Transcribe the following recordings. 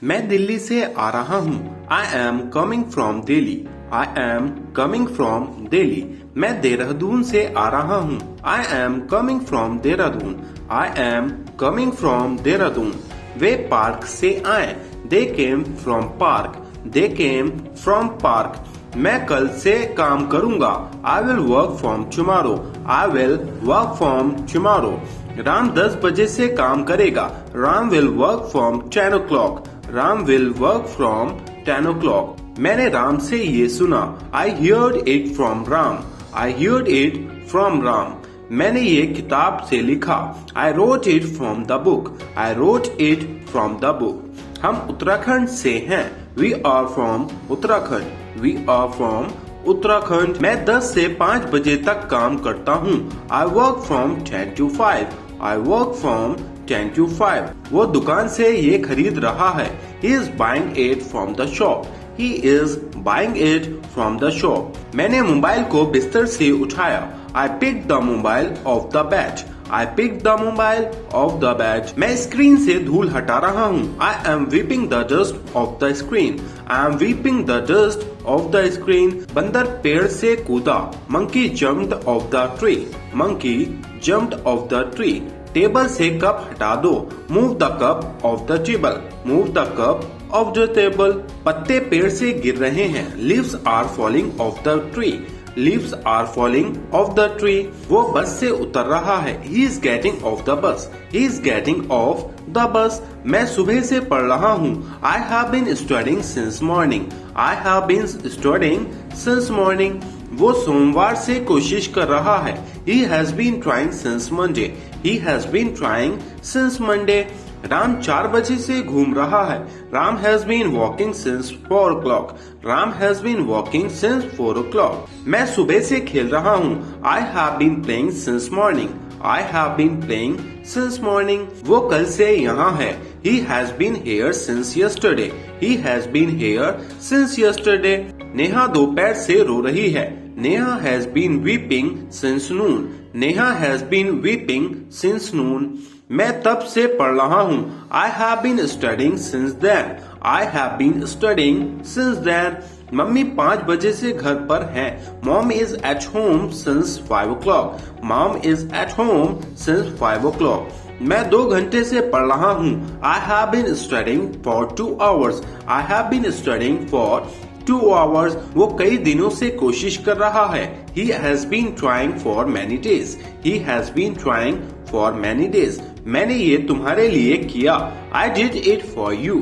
मैं दिल्ली से आ रहा हूँ। I am coming from Delhi. I am coming from Delhi. मैं देहरादून से आ रहा हूँ। I am coming from Dehradun. I am coming from Dehradun. वे पार्क से आए। They came from park. They came from park. मैं कल से काम करूंगा। I will work from tomorrow. I will work from tomorrow. Ram 10 बजे से काम करेगा। Ram will work from 10 o'clock। Ram will work from 10 o'clock। मैंने राम से ये सुना। I heard it from Ram. I heard it from Ram. मैंने ये किताब से लिखा। I wrote it from the book. I wrote it from the book. हम उत्तराखंड से हैं। We are from Uttarakhand. We are from Uttarakhand. मैं 10 से 5 बजे तक काम करता हूँ। I work from 10 to 5। I work from 10 to 5। वो दुकान से ये खरीद रहा है। He is buying it from the shop। He is buying it from the shop। मैंने मोबाइल को बिस्तर से उठाया। I picked the mobile off the bed। I picked the mobile off the bed। मैं स्क्रीन से धूल हटा रहा हूँ। I am wiping the dust off the screen। I am wiping the dust off the screen। बंदर पेड़ से कूदा। Monkey jumped off the tree। Monkey jumped off the tree। Table से कप हटा दो। Move the cup off the table। Move the cup off the table। पत्ते पेड़ से गिर रहे हैं। Leaves are falling off the tree। Leaves are falling off the tree। वो बस से उतर रहा है। He is getting off the bus। He is getting off the bus। मैं सुबह से पढ़ रहा हूँ। I have been studying since morning। I have been studying since morning। वो सोमवार से कोशिश कर रहा है। He has been trying since Monday। He has been trying since Monday। Ram 4 बजे से घूम रहा है। Ram has been walking since 4 o'clock। Ram has been walking since 4 o'clock। मैं सुबह से खेल रहा हूँ। I have been playing since morning। I have been playing since morning। वो कल से यहाँ है। He has been here since yesterday। He has been here since yesterday। Neha दोपहर से रो रही है। Neha has been weeping since noon। Neha has been weeping since noon। मैं तब से पढ़ रहा हूँ। I have been studying since then। I have been studying since then। Mummy 5 बजे से घर पर है। Mom is at home since 5 o'clock। Mom is at home since 5 o'clock। मैं 2 घंटे से पढ़ रहा हूँ। I have been studying for 2 hours। I have been studying for 2 hours। वो कई दिनों से कोशिश कर रहा है। He has been trying for many days। He has been trying for many days। मैंने ये तुम्हारे लिए किया। I did it for you।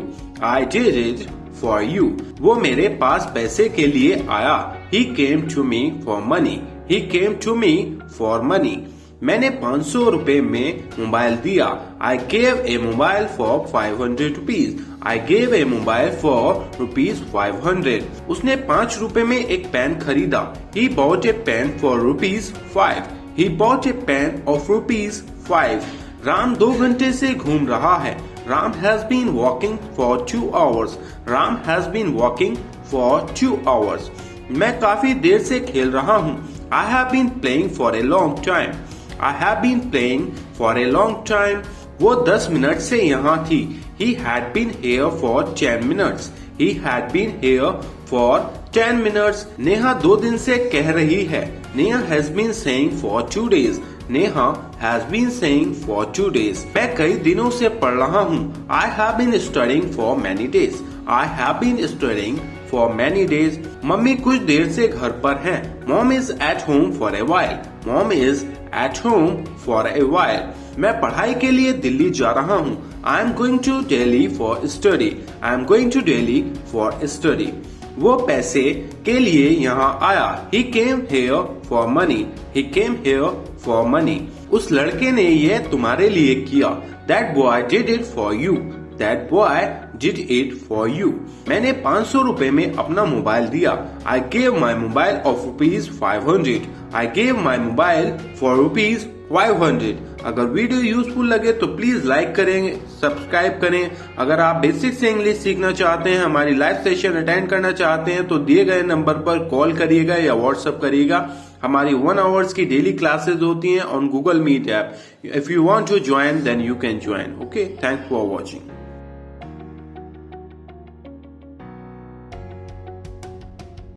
I did it for you। वो मेरे पास पैसे के लिए आया। He came to me for money। He came to me for money। मैंने 500 रुपए में मोबाइल दिया। I gave a mobile for 500 rupees। I gave a mobile for rupees 500। उसने 5 रुपए में एक पेन खरीदा। He bought a pen for rupees 5। He bought a pen of rupees 5। Ram 2 घंटे से घूम रहा है। Ram has been walking for 2 hours। Ram has been walking for 2 hours। मैं काफी देर से खेल रहा हूँ। I have been playing for a long time। I have been playing for a long time। वो 10 मिनट से यहाँ थी। He had been here for 10 minutes। He had been here for 10 minutes। Neha 2 दिन से कह रही है। Neha has been saying for 2 days। Neha has been saying for 2 days। मैं कई दिनों से पढ़ रहा हूँ। I have been studying for many days। I have been studying for many days। Mummy कुछ देर से घर पर हैं। Mom is at home for a while। Mom is at home for a while। मैं पढ़ाई के लिए दिल्ली जा रहा हूँ। I am going to Delhi for study। I am going to Delhi for study। वो पैसे के लिए यहाँ आया। He came here for money। He came here for money। उस लड़के ने ये तुम्हारे लिए किया। That boy did it for you। That boy did it for you। मैंने 500 रुपए में अपना मोबाइल दिया। I gave my mobile of rupees 500। I gave my mobile for rupees 500। अगर वीडियो यूजफुल लगे तो प्लीज लाइक करें, सब्सक्राइब करें। अगर आप बेसिक से इंग्लिश सीखना चाहते हैं, हमारी लाइव सेशन अटेंड करना चाहते हैं तो दिए गए नंबर पर कॉल करिएगा या व्हाट्सएप करिएगा। हमारी 1 आवर्स की डेली क्लासेस होती हैं on Google Meet app. If you want to join then you can join. Okay, thanks for watching.